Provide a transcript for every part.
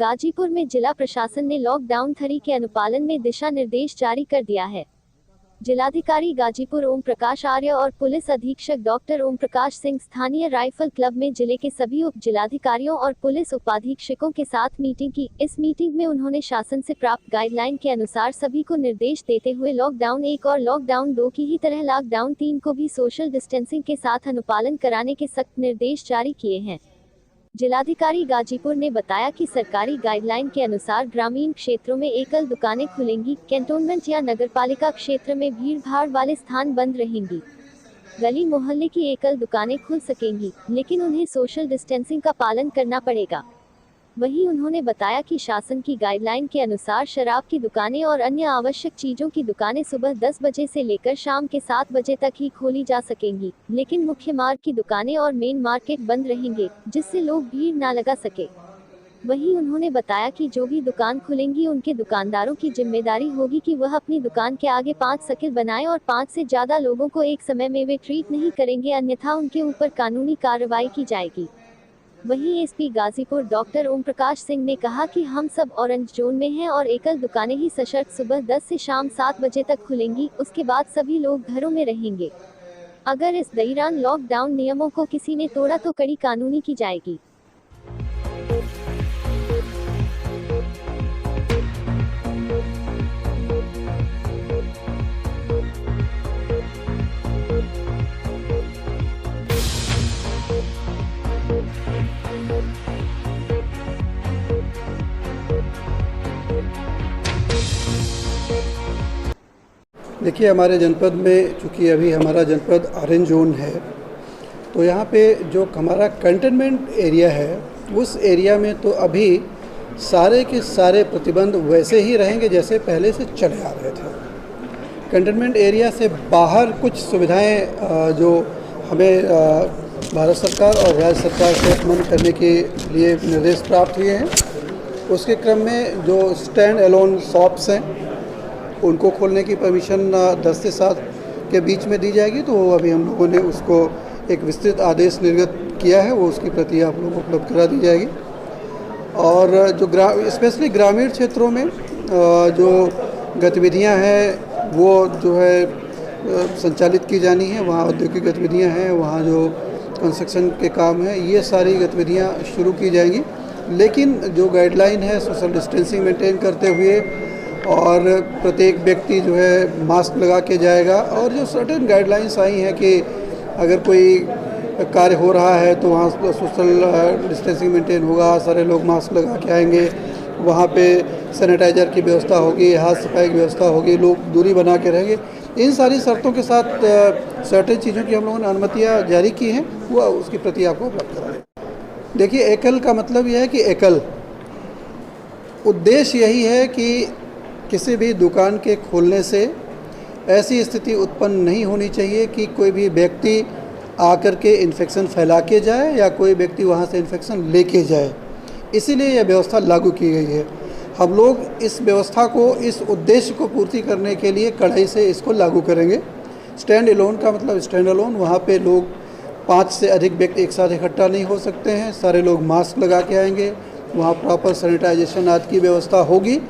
गाजीपुर में जिला प्रशासन ने लॉकडाउन 3 के अनुपालन में दिशा निर्देश जारी कर दिया है। जिलाधिकारी गाजीपुर ओम प्रकाश आर्य और पुलिस अधीक्षक डॉक्टर ओम प्रकाश सिंह स्थानीय राइफल क्लब में जिले के सभी उप जिलाधिकारियों और पुलिस उपाधीक्षकों के साथ मीटिंग की। इस मीटिंग में उन्होंने शासन से प्राप्त गाइडलाइन के अनुसार सभी को निर्देश देते हुए लॉकडाउन 1 और लॉकडाउन 2 की ही तरह लॉकडाउन 3 को भी सोशल डिस्टेंसिंग के साथ अनुपालन कराने के सख्त निर्देश जारी किए हैं। जिलाधिकारी गाजीपुर ने बताया कि सरकारी गाइडलाइन के अनुसार ग्रामीण क्षेत्रों में एकल दुकानें खुलेंगी, कैंटोनमेंट या नगरपालिका क्षेत्र में भीड़-भाड़ वाले स्थान बंद रहेंगी। गली मोहल्ले की एकल दुकानें खुल सकेंगी, लेकिन उन्हें सोशल डिस्टेंसिंग का पालन करना पड़ेगा। वहीं उन्होंने बताया कि शासन की गाइडलाइन के अनुसार शराब की दुकानें और अन्य आवश्यक चीजों की दुकानें सुबह 10 बजे से लेकर शाम के 7 बजे तक ही खोली जा सकेंगी, लेकिन मुख्य मार्ग की दुकानें और मेन मार्केट बंद रहेंगे, जिससे लोग भीड़ न लगा सके। वहीं उन्होंने बताया कि जो भी दुकान खुलेंगी उनके दुकानदारों की जिम्मेदारी होगी कि वह अपनी दुकान के आगे 5 सर्किल बनाएं और 5 से ज्यादा लोगों को एक समय में वे ट्रीट नहीं करेंगे, अन्यथा उनके ऊपर कानूनी कार्रवाई की जाएगी। वहीं एसपी गाजीपुर डॉक्टर ओम प्रकाश सिंह ने कहा कि हम सब ऑरेंज जोन में हैं और एकल दुकानें ही सशर्त सुबह 10 से शाम 7 बजे तक खुलेंगी, उसके बाद सभी लोग घरों में रहेंगे। अगर इस दौरान लॉकडाउन नियमों को किसी ने तोड़ा तो कड़ी कानूनी की जाएगी। देखिए, हमारे जनपद में चूँकि अभी हमारा जनपद ऑरेंज जोन है, तो यहाँ पे जो हमारा कंटेनमेंट एरिया है उस एरिया में तो अभी सारे के सारे प्रतिबंध वैसे ही रहेंगे जैसे पहले से चले आ रहे थे। कंटेनमेंट एरिया से बाहर कुछ सुविधाएं जो हमें भारत सरकार और राज्य सरकार से अमल करने के लिए निर्देश प्राप्त हुए हैं, उसके क्रम में जो स्टैंड एलोन शॉप्स हैं उनको खोलने की परमिशन 10 से 7 के बीच में दी जाएगी। तो अभी हम लोगों ने उसको एक विस्तृत आदेश निर्गत किया है, वो उसकी प्रति आप लोगों को उपलब्ध करा दी जाएगी। और जो स्पेशली ग्रामीण क्षेत्रों में जो गतिविधियां हैं वो जो है संचालित की जानी है, वहाँ औद्योगिक गतिविधियां हैं, वहाँ जो कंस्ट्रक्शन के काम हैं, ये सारी गतिविधियां शुरू की जाएंगी। लेकिन जो गाइडलाइन है सोशल डिस्टेंसिंग मेंटेन करते हुए और प्रत्येक व्यक्ति जो है मास्क लगा के जाएगा, और जो सर्टेन गाइडलाइंस आई हैं कि अगर कोई कार्य हो रहा है तो वहाँ सोशल डिस्टेंसिंग मेंटेन होगा, सारे लोग मास्क लगा के आएंगे, वहाँ पे सैनिटाइजर की व्यवस्था होगी, हाथ सफाई की व्यवस्था होगी, लोग दूरी बना के रहेंगे। इन सारी शर्तों के साथ सर्टेन चीज़ों की हम लोगों ने अनुमतियाँ जारी की हैं, वो उसकी प्रति आपको उपलब्ध कराएं। देखिए, एकल का मतलब यह है कि एकल उद्देश्य यही है कि किसी भी दुकान के खोलने से ऐसी स्थिति उत्पन्न नहीं होनी चाहिए कि कोई भी व्यक्ति आकर के इन्फेक्शन फैला के जाए या कोई व्यक्ति वहां से इन्फेक्शन लेके जाए। इसीलिए यह व्यवस्था लागू की गई है। हम लोग इस व्यवस्था को, इस उद्देश्य को पूर्ति करने के लिए कड़ाई से इसको लागू करेंगे। स्टैंड एलोन का मतलब स्टैंड एलोन, वहाँ पे लोग 5 से अधिक व्यक्ति एक साथ इकट्ठा नहीं हो सकते हैं, सारे लोग मास्क लगा के आएंगे, वहाँ प्रॉपर सैनिटाइजेशन आदि की व्यवस्था होगी।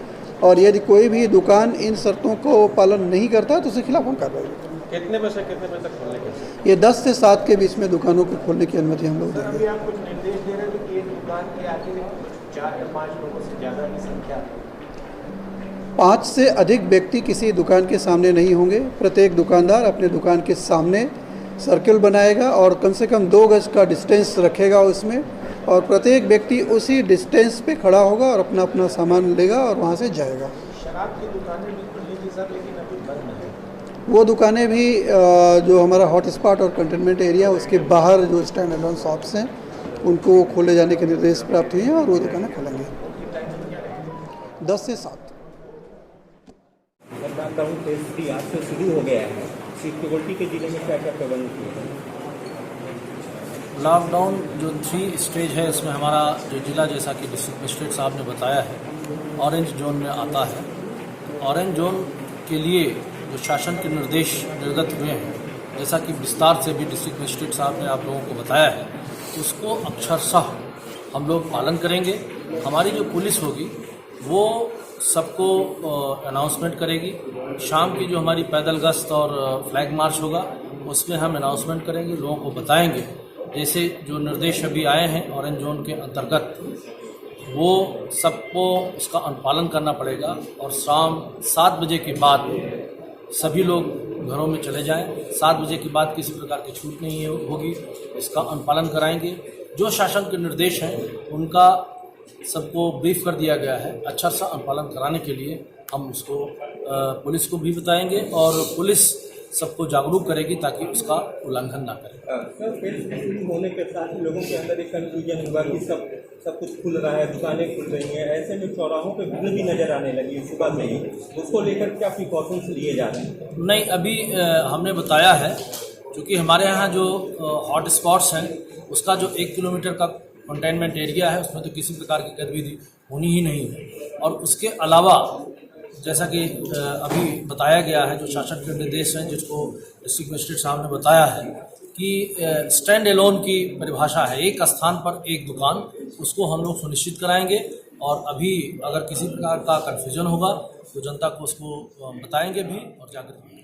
और यदि कोई भी दुकान इन शर्तों को पालन नहीं करता है तो उसके खिलाफ हम कार्रवाई करेंगे। कितने बजे तक खोलने के? ये 10 से 7 के बीच में दुकानों को खोलने की अनुमति हम लोग देंगे। आप कुछ निर्देश दे रहे हैं कि एक दुकान के आगे 4 या 5 लोगों से ज़्यादा की संख्या, 5 से अधिक व्यक्ति किसी दुकान के सामने नहीं होंगे। प्रत्येक दुकानदार अपने दुकान के सामने सर्किल बनाएगा और कम से कम 2 गज का डिस्टेंस रखेगा उसमें, और प्रत्येक व्यक्ि उसी डिस्टेंस पे खड़ा होगा और अपना अपना सामान लेगा और वहाँ से जाएगा। शराब की दुकानें भी खुली थी सर, लेकिन अभी बंद है। वो दुकानें भी जो हमारा हॉट स्पॉट और कंटेनमेंट एरिया उसके बाहर जो स्टैंड एलोन शॉप्स हैं उनको खोले जाने के निर्देश प्राप्त हुए हैं और वो दुकानें खुलेंगी 10 से 7। मैं जानता हूँ टेस्ट आज से शुरू हो गया है, सिक्योरिटी के जिले में क्या क्या प्रबंध किए हैं? लॉकडाउन जो 3 स्टेज है, इसमें हमारा जो जिला, जैसा कि डिस्ट्रिक्ट मजिस्ट्रेट साहब ने बताया है, ऑरेंज जोन में आता है। ऑरेंज जोन के लिए जो शासन के निर्देश निर्गत हुए हैं, जैसा कि विस्तार से भी डिस्ट्रिक्ट मजिस्ट्रेट साहब ने आप लोगों को बताया है, उसको अक्षरशः हम लोग पालन करेंगे। हमारी जो पुलिस होगी वो सबको अनाउंसमेंट करेगी। शाम की जो हमारी पैदल गश्त और फ्लैग मार्च होगा उसमें हम अनाउंसमेंट करेंगे, लोगों को बताएंगे। जैसे जो निर्देश अभी आए हैं ऑरेंज जोन के अंतर्गत, वो सबको उसका अनुपालन करना पड़ेगा और शाम 7 बजे के बाद सभी लोग घरों में चले जाएं। 7 बजे के बाद किसी प्रकार की छूट नहीं होगी, इसका अनुपालन कराएंगे। जो शासन के निर्देश हैं उनका सबको ब्रीफ कर दिया गया है। अच्छा सा अनुपालन कराने के लिए हम उसको पुलिस को भी बताएंगे और पुलिस सबको जागरूक करेगी ताकि उसका उल्लंघन ना करें। सर, फेस्टिवल होने के साथ ही लोगों के अंदर एक कंफ्यूजन होगा कि सब कुछ खुल रहा है, दुकानें खुल रही हैं, ऐसे में चौराहों पे भीड़ भी नजर आने लगी है सुबह से ही। उसको लेकर क्या प्रिकॉशंस लिए जा रहे हैं? नहीं, अभी हमने बताया है क्योंकि हमारे यहाँ जो हॉट स्पॉट्स हैं उसका जो 1 किलोमीटर का कंटेनमेंट एरिया है उसमें तो किसी प्रकार की गतिविधि होनी ही नहीं है। और उसके अलावा जैसा कि अभी बताया गया है, जो शासन के निर्देश हैं जिसको डिस्ट्रिक्ट मजिस्ट्रेट साहब ने बताया है कि स्टैंड एलोन की परिभाषा है, एक स्थान पर एक दुकान, उसको हम लोग सुनिश्चित कराएंगे। और अभी अगर किसी प्रकार का कन्फ्यूजन होगा तो जनता को उसको बताएंगे भी और जागरूक